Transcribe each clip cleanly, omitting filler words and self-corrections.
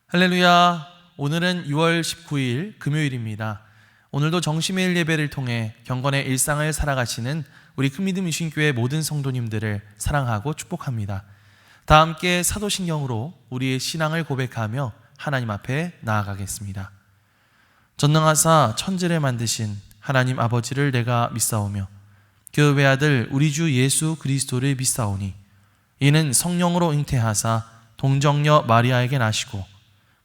할렐루야. 오늘은 6월 19일 금요일입니다. 오늘도 정심의 예배를 통해 경건의 일상을 살아가시는 우리 큰믿음 유신교회 모든 성도님들을 사랑하고 축복합니다. 다 함께 사도신경으로 우리의 신앙을 고백하며 하나님 앞에 나아가겠습니다. 전능하사 천지를 만드신 하나님 아버지를 내가 믿사오며 그 외아들 우리 주 예수 그리스도를 믿사오니 이는 성령으로 잉태하사 동정녀 마리아에게 나시고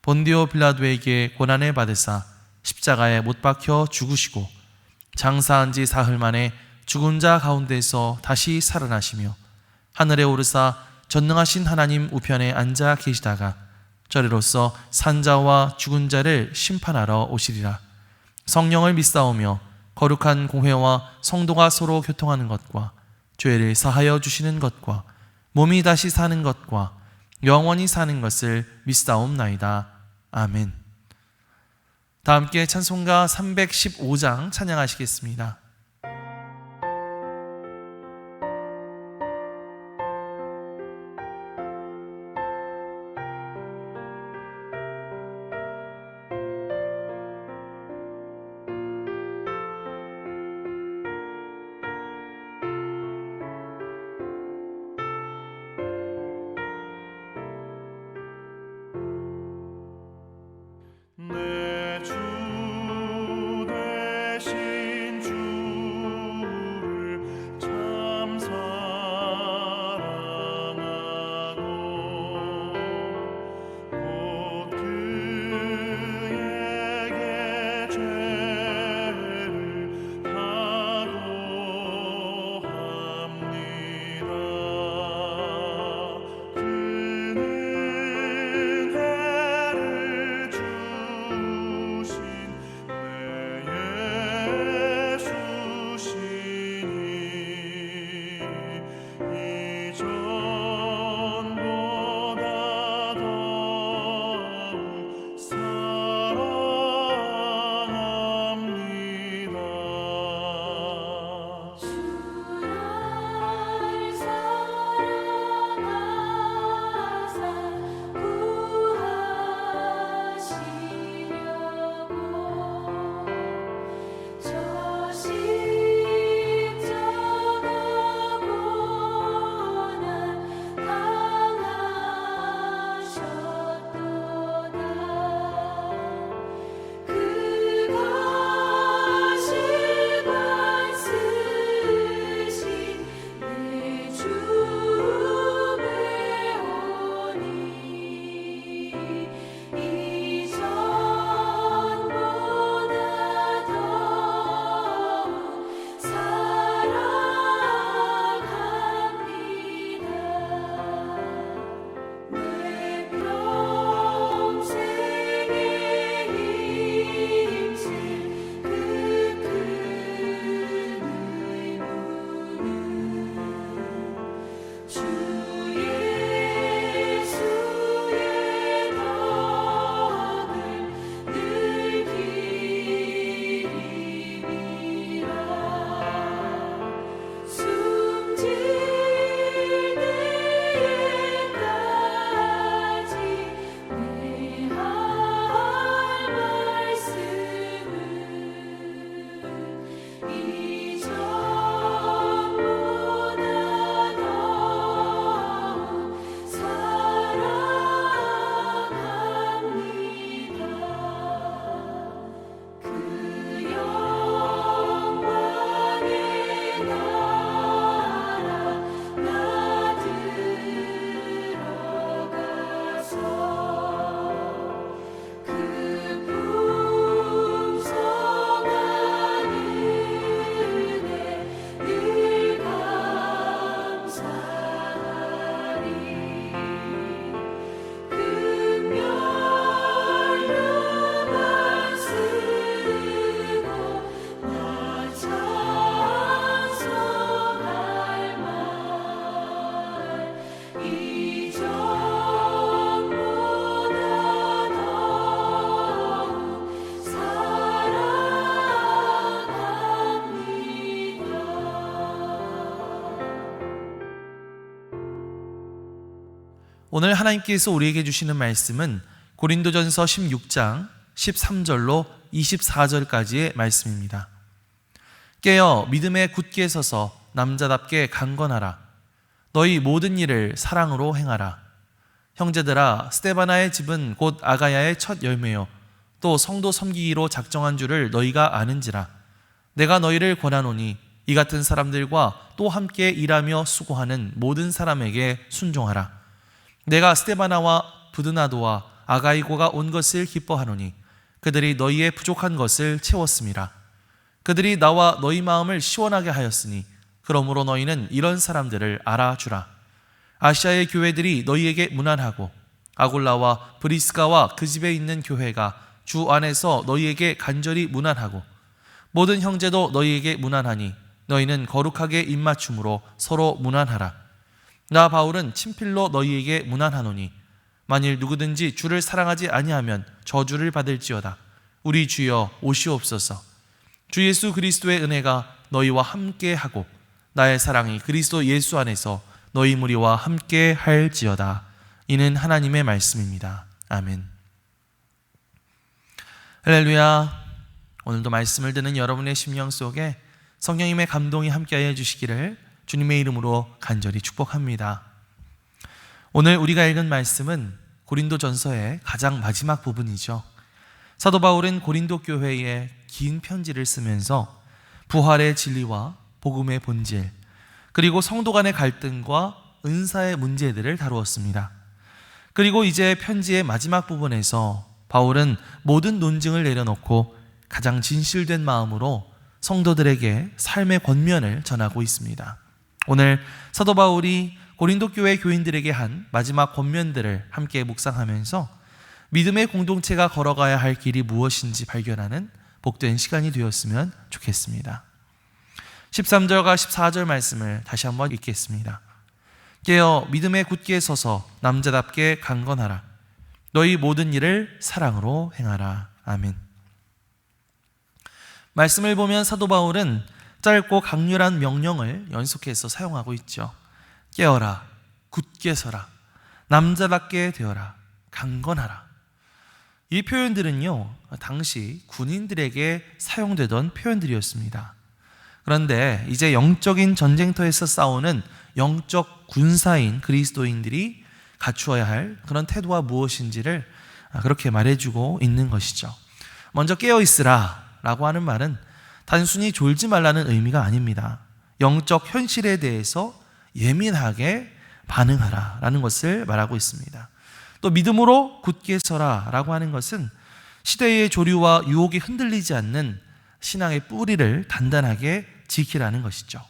본디오 빌라도에게 고난을 받으사 십자가에 못 박혀 죽으시고 장사한 지 사흘 만에 죽은 자 가운데서 다시 살아나시며 하늘에 오르사 전능하신 하나님 우편에 앉아 계시다가 저리로서 산자와 죽은 자를 심판하러 오시리라. 성령을 믿사오며 거룩한 공회와 성도가 서로 교통하는 것과 죄를 사하여 주시는 것과 몸이 다시 사는 것과 영원히 사는 것을 믿사옵나이다. 아멘. 다 함께 찬송가 315장 찬양하시겠습니다. 오늘 하나님께서 우리에게 주시는 말씀은 고린도전서 16장 13절로 24절까지의 말씀입니다. 깨어 믿음에 굳게 서서 남자답게 강건하라. 너희 모든 일을 사랑으로 행하라. 형제들아, 스데바나의 집은 곧 아가야의 첫 열매요 또 성도 섬기기로 작정한 줄을 너희가 아는지라. 내가 너희를 권하노니 이 같은 사람들과 또 함께 일하며 수고하는 모든 사람에게 순종하라. 내가 스데바나와 부드나도와 아가이고가 온 것을 기뻐하노니 그들이 너희의 부족한 것을 채웠음이라. 그들이 나와 너희 마음을 시원하게 하였으니 그러므로 너희는 이런 사람들을 알아주라. 아시아의 교회들이 너희에게 무난하고 아골라와 브리스가와 그 집에 있는 교회가 주 안에서 너희에게 간절히 무난하고 모든 형제도 너희에게 무난하니 너희는 거룩하게 입맞춤으로 서로 무난하라. 나 바울은 친필로 너희에게 무난하노니 만일 누구든지 주를 사랑하지 아니하면 저주를 받을지어다. 우리 주여 오시옵소서. 주 예수 그리스도의 은혜가 너희와 함께하고 나의 사랑이 그리스도 예수 안에서 너희 무리와 함께 할지어다. 이는 하나님의 말씀입니다. 아멘. 할렐루야. 오늘도 말씀을 듣는 여러분의 심령 속에 성령님의 감동이 함께하여 주시기를 주님의 이름으로 간절히 축복합니다. 오늘 우리가 읽은 말씀은 고린도전서의 가장 마지막 부분이죠. 사도 바울은 고린도 교회에 긴 편지를 쓰면서 부활의 진리와 복음의 본질, 그리고 성도 간의 갈등과 은사의 문제들을 다루었습니다. 그리고 이제 편지의 마지막 부분에서 바울은 모든 논증을 내려놓고 가장 진실된 마음으로 성도들에게 삶의 권면을 전하고 있습니다. 오늘 사도 바울이 고린도 교회 교인들에게 한 마지막 권면들을 함께 묵상하면서 믿음의 공동체가 걸어가야 할 길이 무엇인지 발견하는 복된 시간이 되었으면 좋겠습니다. 13절과 14절 말씀을 다시 한번 읽겠습니다. 깨어 믿음에 굳게 서서 남자답게 강건하라. 너희 모든 일을 사랑으로 행하라. 아멘. 말씀을 보면 사도 바울은 짧고 강렬한 명령을 연속해서 사용하고 있죠. 깨어라, 굳게 서라, 남자답게 되어라, 강건하라. 이 표현들은요, 당시 군인들에게 사용되던 표현들이었습니다. 그런데 이제 영적인 전쟁터에서 싸우는 영적 군사인 그리스도인들이 갖추어야 할 그런 태도가 무엇인지를 그렇게 말해주고 있는 것이죠. 먼저 깨어있으라 라고 하는 말은 단순히 졸지 말라는 의미가 아닙니다. 영적 현실에 대해서 예민하게 반응하라 라는 것을 말하고 있습니다. 또 믿음으로 굳게 서라 라고 하는 것은 시대의 조류와 유혹이 흔들리지 않는 신앙의 뿌리를 단단하게 지키라는 것이죠.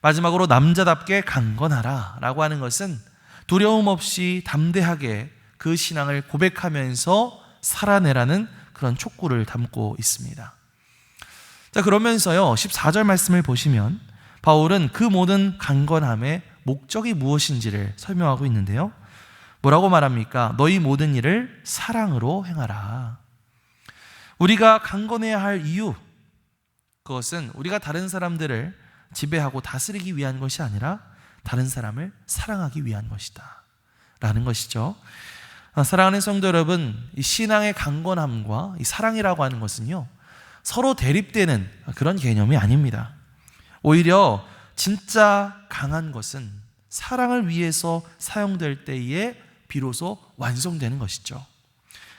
마지막으로 남자답게 강건하라 라고 하는 것은 두려움 없이 담대하게 그 신앙을 고백하면서 살아내라는 그런 촉구를 담고 있습니다. 자, 그러면서요 14절 말씀을 보시면 바울은 그 모든 강건함의 목적이 무엇인지를 설명하고 있는데요. 뭐라고 말합니까? 너희 모든 일을 사랑으로 행하라. 우리가 강건해야 할 이유, 그것은 우리가 다른 사람들을 지배하고 다스리기 위한 것이 아니라 다른 사람을 사랑하기 위한 것이다 라는 것이죠. 사랑하는 성도 여러분, 이 신앙의 강건함과 이 사랑이라고 하는 것은요 서로 대립되는 그런 개념이 아닙니다. 오히려 진짜 강한 것은 사랑을 위해서 사용될 때에 비로소 완성되는 것이죠.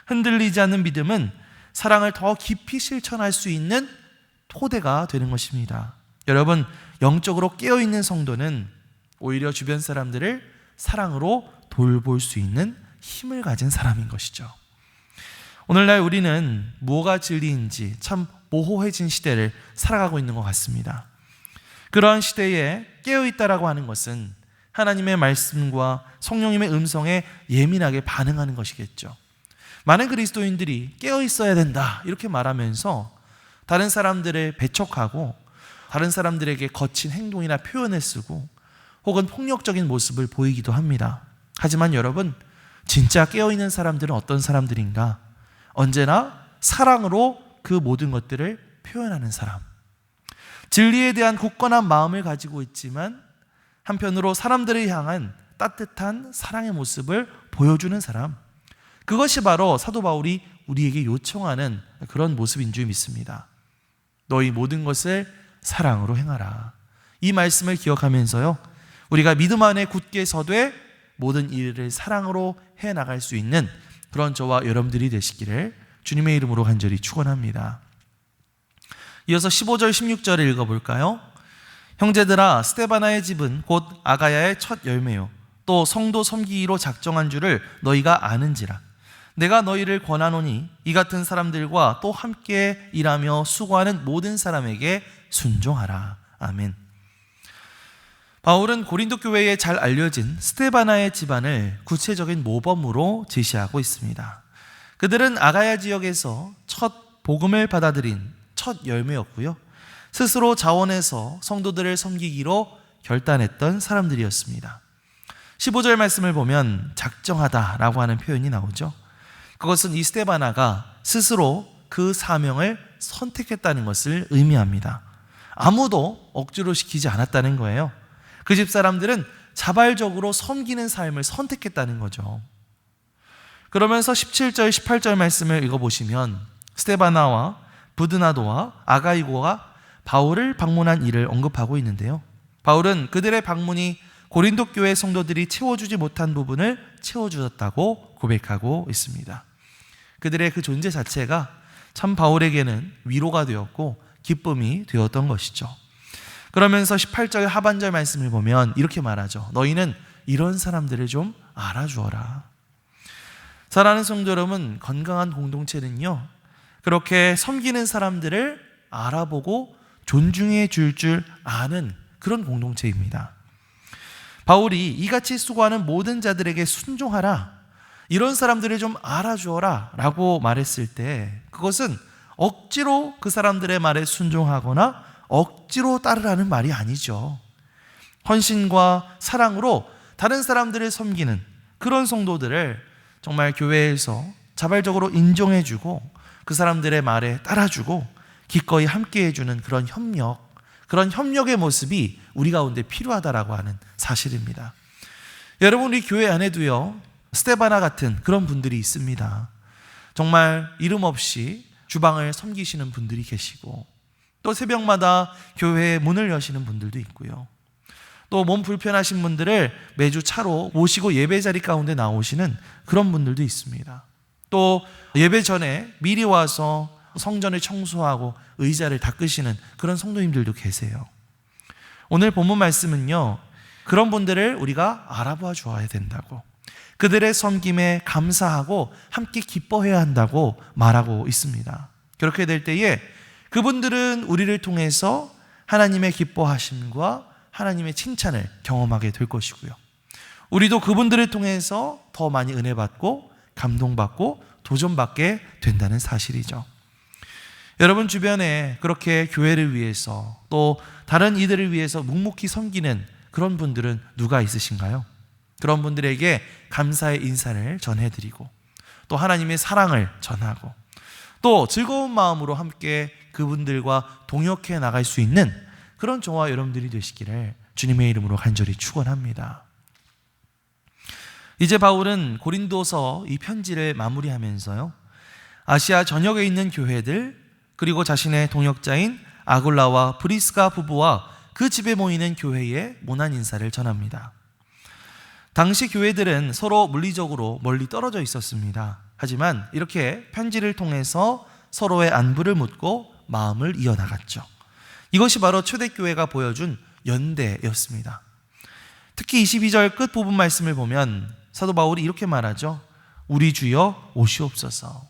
흔들리지 않는 믿음은 사랑을 더 깊이 실천할 수 있는 토대가 되는 것입니다. 여러분, 영적으로 깨어있는 성도는 오히려 주변 사람들을 사랑으로 돌볼 수 있는 힘을 가진 사람인 것이죠. 오늘날 우리는 뭐가 진리인지 참 모호해진 시대를 살아가고 있는 것 같습니다. 그러한 시대에 깨어있다라고 하는 것은 하나님의 말씀과 성령님의 음성에 예민하게 반응하는 것이겠죠. 많은 그리스도인들이 깨어있어야 된다 이렇게 말하면서 다른 사람들을 배척하고 다른 사람들에게 거친 행동이나 표현을 쓰고 혹은 폭력적인 모습을 보이기도 합니다. 하지만 여러분, 진짜 깨어있는 사람들은 어떤 사람들인가? 언제나 사랑으로 그 모든 것들을 표현하는 사람, 진리에 대한 굳건한 마음을 가지고 있지만 한편으로 사람들을 향한 따뜻한 사랑의 모습을 보여주는 사람, 그것이 바로 사도 바울이 우리에게 요청하는 그런 모습인 줄 믿습니다. 너희 모든 것을 사랑으로 행하라. 이 말씀을 기억하면서요, 우리가 믿음 안에 굳게 서되 모든 일을 사랑으로 해나갈 수 있는 그런 저와 여러분들이 되시기를 주님의 이름으로 간절히 축원합니다. 이어서 15절 16절을 읽어볼까요? 형제들아, 스데바나의 집은 곧 아가야의 첫 열매요 또 성도 섬기기로 작정한 줄을 너희가 아는지라. 내가 너희를 권하노니 이 같은 사람들과 또 함께 일하며 수고하는 모든 사람에게 순종하라. 아멘. 바울은 고린도 교회에 잘 알려진 스데바나의 집안을 구체적인 모범으로 제시하고 있습니다. 그들은 아가야 지역에서 첫 복음을 받아들인 첫 열매였고요, 스스로 자원해서 성도들을 섬기기로 결단했던 사람들이었습니다. 15절 말씀을 보면 작정하다라고 하는 표현이 나오죠. 그것은 이 스데바나가 스스로 그 사명을 선택했다는 것을 의미합니다. 아무도 억지로 시키지 않았다는 거예요. 그 집 사람들은 자발적으로 섬기는 삶을 선택했다는 거죠. 그러면서 17절, 18절 말씀을 읽어보시면 스데바나와 부드나도와 아가이고가 바울을 방문한 일을 언급하고 있는데요, 바울은 그들의 방문이 고린도 교회 성도들이 채워주지 못한 부분을 채워주었다고 고백하고 있습니다. 그들의 그 존재 자체가 참 바울에게는 위로가 되었고 기쁨이 되었던 것이죠. 그러면서 18절 하반절 말씀을 보면 이렇게 말하죠. 너희는 이런 사람들을 좀 알아주어라. 사랑하는 성도 여러분, 건강한 공동체는요, 그렇게 섬기는 사람들을 알아보고 존중해 줄 아는 그런 공동체입니다. 바울이 이같이 수고하는 모든 자들에게 순종하라, 이런 사람들을 좀 알아주어라 라고 말했을 때 그것은 억지로 그 사람들의 말에 순종하거나 억지로 따르라는 말이 아니죠. 헌신과 사랑으로 다른 사람들을 섬기는 그런 성도들을 정말 교회에서 자발적으로 인정해주고 그 사람들의 말에 따라주고 기꺼이 함께해주는 그런 협력의 모습이 우리 가운데 필요하다라고 하는 사실입니다. 여러분, 우리 교회 안에도요, 스데바나 같은 그런 분들이 있습니다. 정말 이름 없이 주방을 섬기시는 분들이 계시고, 또 새벽마다 교회에 문을 여시는 분들도 있고요, 또 몸 불편하신 분들을 매주 차로 모시고 예배 자리 가운데 나오시는 그런 분들도 있습니다. 또 예배 전에 미리 와서 성전을 청소하고 의자를 닦으시는 그런 성도님들도 계세요. 오늘 본문 말씀은요, 그런 분들을 우리가 알아봐 주어야 된다고, 그들의 섬김에 감사하고 함께 기뻐해야 한다고 말하고 있습니다. 그렇게 될 때에 그분들은 우리를 통해서 하나님의 기뻐하심과 하나님의 칭찬을 경험하게 될 것이고요, 우리도 그분들을 통해서 더 많이 은혜 받고 감동받고 도전받게 된다는 사실이죠. 여러분 주변에 그렇게 교회를 위해서 또 다른 이들을 위해서 묵묵히 섬기는 그런 분들은 누가 있으신가요? 그런 분들에게 감사의 인사를 전해드리고 또 하나님의 사랑을 전하고 또 즐거운 마음으로 함께 그분들과 동역해 나갈 수 있는 그런 저와 여러분들이 되시기를 주님의 이름으로 간절히 축원합니다. 이제 바울은 고린도서 이 편지를 마무리하면서요, 아시아 전역에 있는 교회들 그리고 자신의 동역자인 아굴라와 브리스가 부부와 그 집에 모이는 교회에 모난 인사를 전합니다. 당시 교회들은 서로 물리적으로 멀리 떨어져 있었습니다. 하지만 이렇게 편지를 통해서 서로의 안부를 묻고 마음을 이어나갔죠. 이것이 바로 초대교회가 보여준 연대였습니다. 특히 22절 끝부분 말씀을 보면 사도 바울이 이렇게 말하죠. 우리 주여 오시옵소서.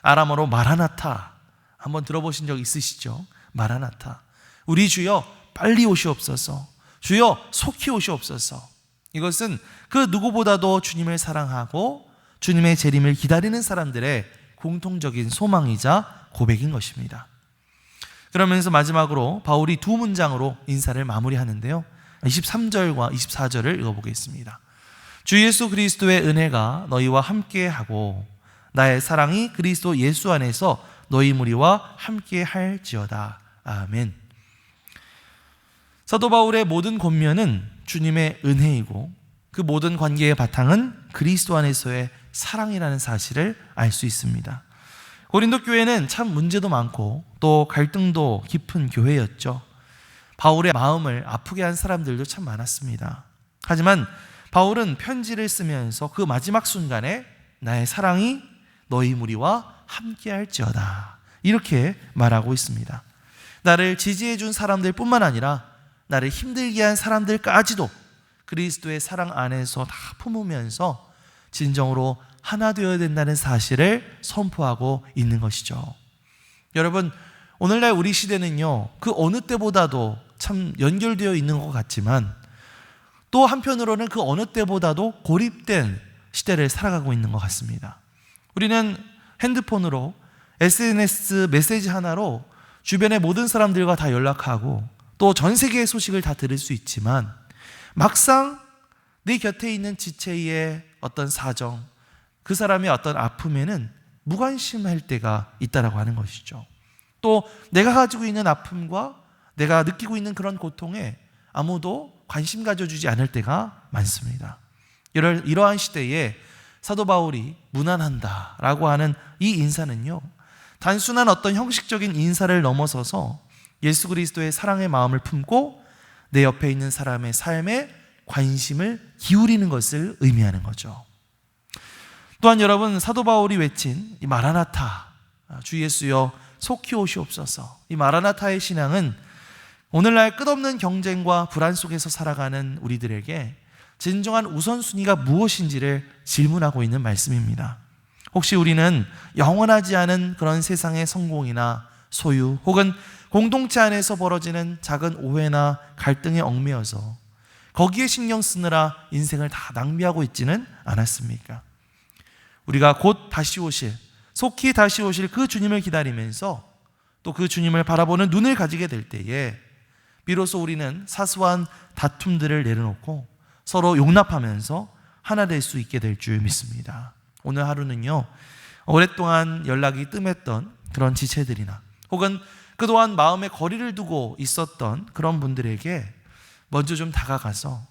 아람어로 마라나타, 한번 들어보신 적 있으시죠? 마라나타. 우리 주여 빨리 오시옵소서. 주여 속히 오시옵소서. 이것은 그 누구보다도 주님을 사랑하고 주님의 재림을 기다리는 사람들의 공통적인 소망이자 고백인 것입니다. 그러면서 마지막으로 바울이 두 문장으로 인사를 마무리하는데요, 23절과 24절을 읽어보겠습니다. 주 예수 그리스도의 은혜가 너희와 함께하고 나의 사랑이 그리스도 예수 안에서 너희 무리와 함께할지어다. 아멘. 사도 바울의 모든 권면은 주님의 은혜이고 그 모든 관계의 바탕은 그리스도 안에서의 사랑이라는 사실을 알 수 있습니다. 고린도 교회는 참 문제도 많고 또 갈등도 깊은 교회였죠. 바울의 마음을 아프게 한 사람들도 참 많았습니다. 하지만 바울은 편지를 쓰면서 그 마지막 순간에 나의 사랑이 너희 무리와 함께할지어다 이렇게 말하고 있습니다. 나를 지지해 준 사람들 뿐만 아니라 나를 힘들게 한 사람들까지도 그리스도의 사랑 안에서 다 품으면서 진정으로 하나 되어야 된다는 사실을 선포하고 있는 것이죠. 여러분, 오늘날 우리 시대는요, 그 어느 때보다도 참 연결되어 있는 것 같지만 또 한편으로는 그 어느 때보다도 고립된 시대를 살아가고 있는 것 같습니다. 우리는 핸드폰으로 SNS 메시지 하나로 주변의 모든 사람들과 다 연락하고 또 전 세계의 소식을 다 들을 수 있지만 막상 내 곁에 있는 지체의 어떤 사정, 그 사람의 어떤 아픔에는 무관심할 때가 있다라고 하는 것이죠. 또 내가 가지고 있는 아픔과 내가 느끼고 있는 그런 고통에 아무도 관심 가져주지 않을 때가 많습니다. 이러한 시대에 사도 바울이 무난한다라고 하는 이 인사는요, 단순한 어떤 형식적인 인사를 넘어서서 예수 그리스도의 사랑의 마음을 품고 내 옆에 있는 사람의 삶에 관심을 기울이는 것을 의미하는 거죠. 또한 여러분, 사도 바울이 외친 이 마라나타, 주 예수여 속히 오시옵소서, 이 마라나타의 신앙은 오늘날 끝없는 경쟁과 불안 속에서 살아가는 우리들에게 진정한 우선순위가 무엇인지를 질문하고 있는 말씀입니다. 혹시 우리는 영원하지 않은 그런 세상의 성공이나 소유 혹은 공동체 안에서 벌어지는 작은 오해나 갈등에 얽매여서 거기에 신경 쓰느라 인생을 다 낭비하고 있지는 않았습니까? 우리가 곧 다시 오실, 속히 다시 오실 그 주님을 기다리면서 또 그 주님을 바라보는 눈을 가지게 될 때에 비로소 우리는 사소한 다툼들을 내려놓고 서로 용납하면서 하나 될 수 있게 될 줄 믿습니다. 오늘 하루는요, 오랫동안 연락이 뜸했던 그런 지체들이나 혹은 그동안 마음에 거리를 두고 있었던 그런 분들에게 먼저 좀 다가가서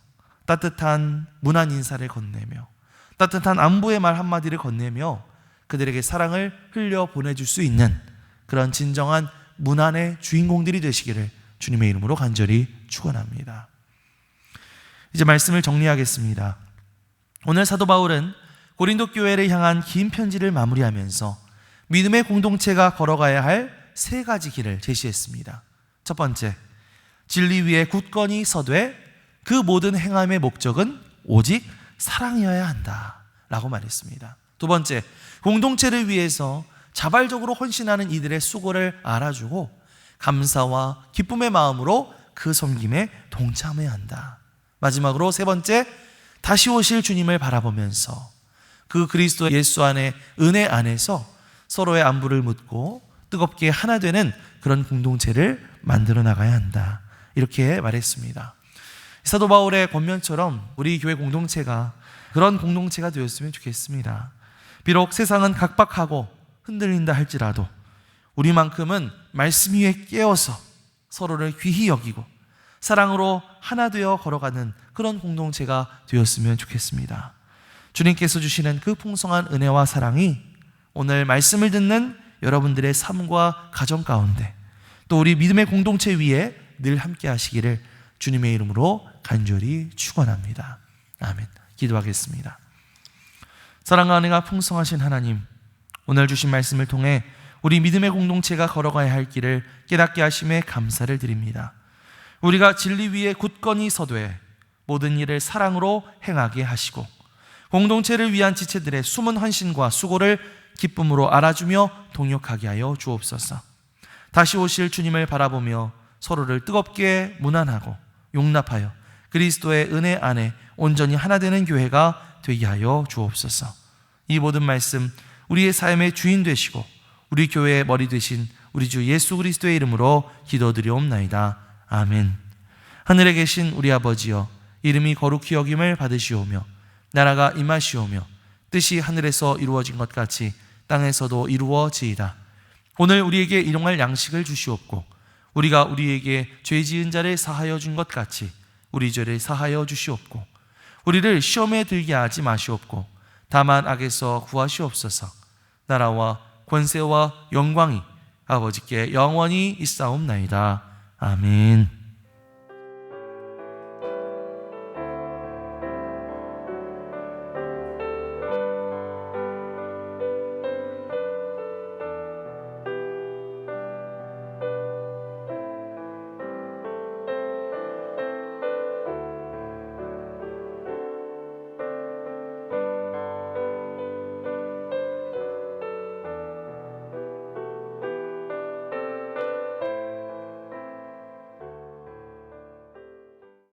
따뜻한 문안 인사를 건네며 따뜻한 안부의 말 한마디를 건네며 그들에게 사랑을 흘려 보내줄 수 있는 그런 진정한 문안의 주인공들이 되시기를 주님의 이름으로 간절히 축원합니다. 이제 말씀을 정리하겠습니다. 오늘 사도 바울은 고린도 교회를 향한 긴 편지를 마무리하면서 믿음의 공동체가 걸어가야 할 세 가지 길을 제시했습니다. 첫 번째, 진리 위에 굳건히 서되 그 모든 행함의 목적은 오직 사랑이어야 한다 라고 말했습니다. 두 번째, 공동체를 위해서 자발적으로 헌신하는 이들의 수고를 알아주고 감사와 기쁨의 마음으로 그 섬김에 동참해야 한다. 마지막으로 세 번째, 다시 오실 주님을 바라보면서 그 그리스도 예수 안에 은혜 안에서 서로의 안부를 묻고 뜨겁게 하나 되는 그런 공동체를 만들어 나가야 한다. 이렇게 말했습니다. 사도 바울의 권면처럼 우리 교회 공동체가 그런 공동체가 되었으면 좋겠습니다. 비록 세상은 각박하고 흔들린다 할지라도 우리만큼은 말씀 위에 깨어서 서로를 귀히 여기고 사랑으로 하나 되어 걸어가는 그런 공동체가 되었으면 좋겠습니다. 주님께서 주시는 그 풍성한 은혜와 사랑이 오늘 말씀을 듣는 여러분들의 삶과 가정 가운데 또 우리 믿음의 공동체 위에 늘 함께 하시기를 주님의 이름으로 간절히 축원합니다. 아멘. 기도하겠습니다. 사랑과 은혜가 풍성하신 하나님, 오늘 주신 말씀을 통해 우리 믿음의 공동체가 걸어가야 할 길을 깨닫게 하심에 감사를 드립니다. 우리가 진리 위에 굳건히 서되 모든 일을 사랑으로 행하게 하시고 공동체를 위한 지체들의 숨은 헌신과 수고를 기쁨으로 알아주며 동역하게 하여 주옵소서. 다시 오실 주님을 바라보며 서로를 뜨겁게 문안하고 용납하여 그리스도의 은혜 안에 온전히 하나 되는 교회가 되게 하여 주옵소서. 이 모든 말씀 우리의 삶의 주인 되시고 우리 교회의 머리 되신 우리 주 예수 그리스도의 이름으로 기도드리옵나이다. 아멘. 하늘에 계신 우리 아버지여, 이름이 거룩히 여김을 받으시오며 나라가 임하시오며 뜻이 하늘에서 이루어진 것 같이 땅에서도 이루어지이다. 오늘 우리에게 일용할 양식을 주시옵고 우리가 우리에게 죄 지은 자를 사하여 준 것 같이 우리 죄를 사하여 주시옵고 우리를 시험에 들게 하지 마시옵고 다만 악에서 구하시옵소서. 나라와 권세와 영광이 아버지께 영원히 있사옵나이다. 아멘.